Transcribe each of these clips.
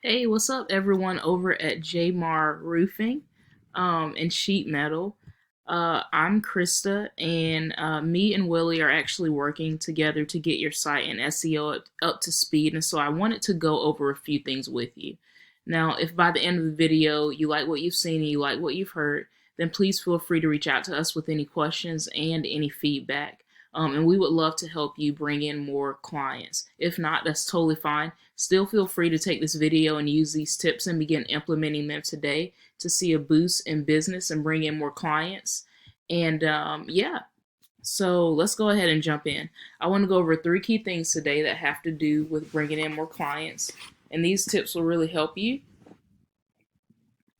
Hey, what's up, everyone over at JMar Roofing and Sheet Metal? I'm Krista, and me and Willie are actually working together to get your site and SEO up to speed. And so I wanted to go over a few things with you. Now, if by the end of the video you like what you've seen and you like what you've heard, then please feel free to reach out to us with any questions and any feedback. And we would love to help you bring in more clients. If not, that's totally fine. Still feel free to take this video and use these tips and begin implementing them today to see a boost in business and bring in more clients. And yeah, so let's go ahead and jump in. I want to go over 3 key things today that have to do with bringing in more clients. And these tips will really help you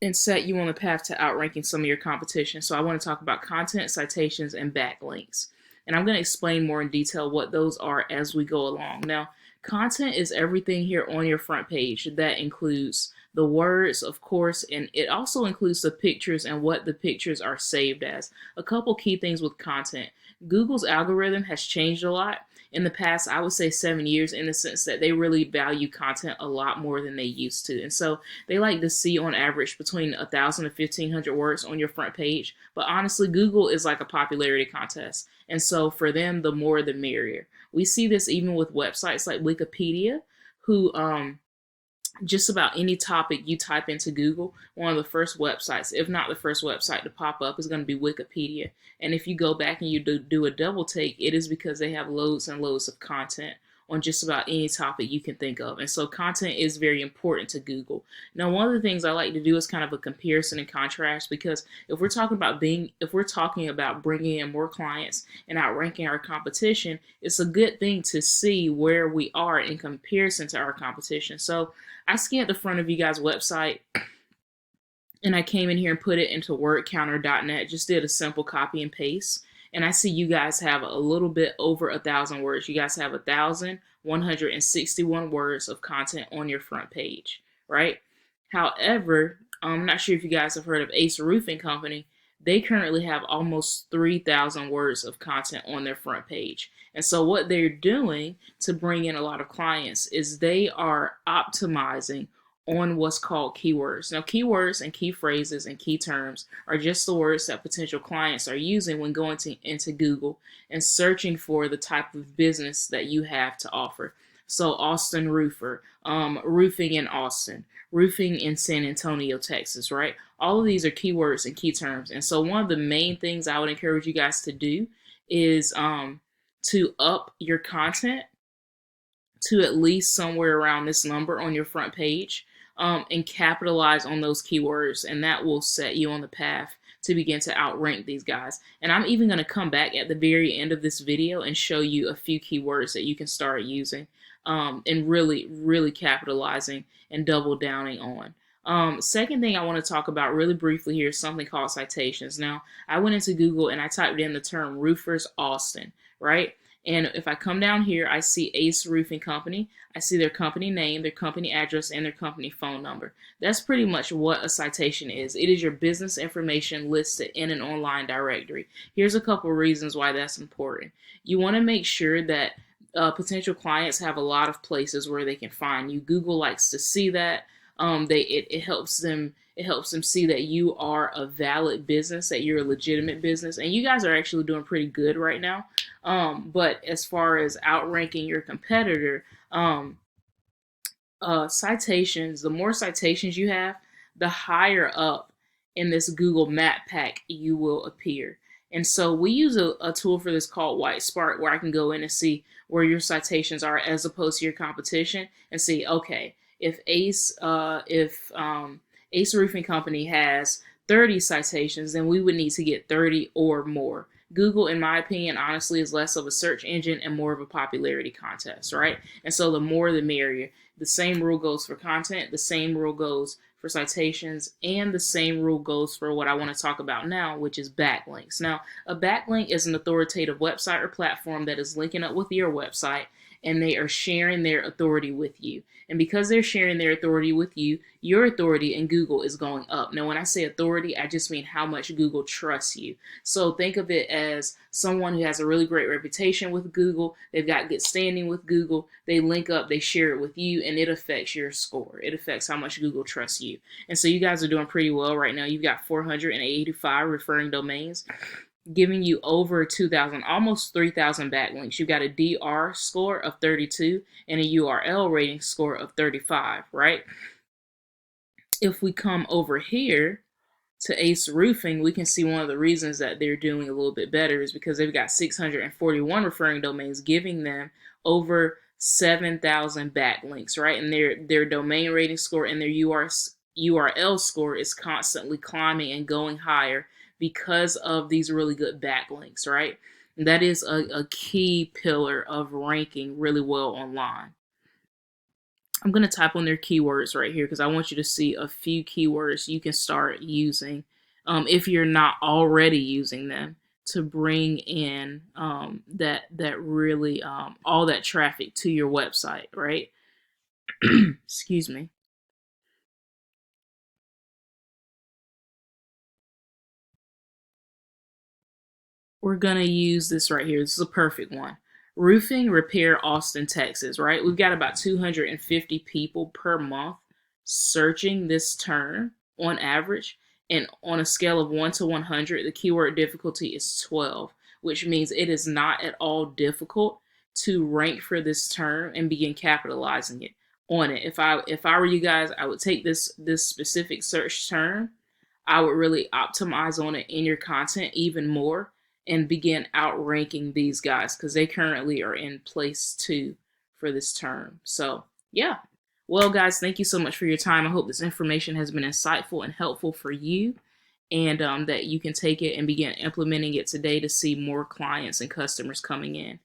and set you on the path to outranking some of your competition. So I want to talk about content, citations, and backlinks. And I'm going to explain more in detail what those are as we go along. Now, content is everything here on your front page. That includes the words, of course, and it also includes the pictures and what the pictures are saved as. A couple key things with content. Google's algorithm has changed a lot in the past, I would say 7 years, in the sense that they really value content a lot more than they used to. And so they like to see on average between 1,000 to 1,500 words on your front page. But honestly, Google is like a popularity contest. And so for them, the more the merrier. We see this even with websites like Wikipedia, who just about any topic you type into Google, one of the first websites, if not the first website to pop up, is going to be Wikipedia. And if you go back and you do a double take, it is because they have loads and loads of content on just about any topic you can think of. And so content is very important to Google. Now, one of the things I like to do is kind of a comparison and contrast, because if we're talking about bringing in more clients and outranking our competition, it's a good thing to see where we are in comparison to our competition. So I scanned the front of you guys' website and I came in here and put it into wordcounter.net, just did a simple copy and paste. And I see you guys have a little bit over 1,000 words. You guys have 1,161 words of content on your front page, right? However, I'm not sure if you guys have heard of Ace Roofing Company. They currently have almost 3,000 words of content on their front page. And so what they're doing to bring in a lot of clients is they are optimizing on what's called keywords. Now, keywords and key phrases and key terms are just the words that potential clients are using when going into Google and searching for the type of business that you have to offer. So, Austin Roofer, roofing in Austin, roofing in San Antonio, Texas, right? All of these are keywords and key terms. And so, one of the main things I would encourage you guys to do is to up your content to at least somewhere around this number on your front page, and capitalize on those keywords, and that will set you on the path to begin to outrank these guys. And I'm even going to come back at the very end of this video and show you a few keywords that you can start using, and really capitalizing and double downing on. Second thing I want to talk about really briefly here is something called citations. Now, I went into Google and I typed in the term roofers Austin, right? And if I come down here, I see Ace Roofing Company. I see their company name, their company address, and their company phone number. That's pretty much what a citation is. It is your business information listed in an online directory. Here's a couple of reasons why that's important. You want to make sure that potential clients have a lot of places where they can find you. Google likes to see that. It helps them see that you are a valid business, that you're a legitimate business, and you guys are actually doing pretty good right now. But as far as outranking your competitor, citations, the more citations you have, the higher up in this Google map pack you will appear. And so we use a tool for this called White Spark, where I can go in and see where your citations are as opposed to your competition, and see, okay, if Ace Roofing Company has 30 citations, then we would need to get 30 or more. Google, in my opinion, honestly, is less of a search engine and more of a popularity contest, right? And so the more the merrier. The same rule goes for content, the same rule goes for citations, and the same rule goes for what I want to talk about now, which is backlinks. Now, a backlink is an authoritative website or platform that is linking up with your website and they are sharing their authority with you. And because they're sharing their authority with you, your authority in Google is going up. Now, when I say authority, I just mean how much Google trusts you. So think of it as someone who has a really great reputation with Google. They've got good standing with Google. They link up, they share it with you, and it affects your score. It affects how much Google trusts you. And so you guys are doing pretty well right now. You've got 485 referring domains, giving you over 2,000, almost 3,000 backlinks. You've got a DR score of 32 and a URL rating score of 35, right? If we come over here to Ace Roofing, we can see one of the reasons that they're doing a little bit better is because they've got 641 referring domains, giving them over 7,000 backlinks, right? And their domain rating score and their URL score is constantly climbing and going higher because of these really good backlinks, right? And that is a key pillar of ranking really well online. I'm going to type on their keywords right here because I want you to see a few keywords you can start using if you're not already using them to bring in that really all that traffic to your website, right? Excuse me. We're going to use this right here. This is a perfect one. Roofing Repair Austin, Texas, right? We've got about 250 people per month searching this term on average. And on a scale of 1 to 100, the keyword difficulty is 12, which means it is not at all difficult to rank for this term and begin capitalizing it on it. If I were you guys, I would take this specific search term. I would really optimize on it in your content even more and begin outranking these guys because they currently are in place 2 for this term. So yeah. Well, guys, thank you so much for your time. I hope this information has been insightful and helpful for you, and that you can take it and begin implementing it today to see more clients and customers coming in.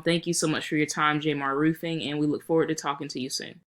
Thank you so much for your time, Jamar Roofing, and we look forward to talking to you soon.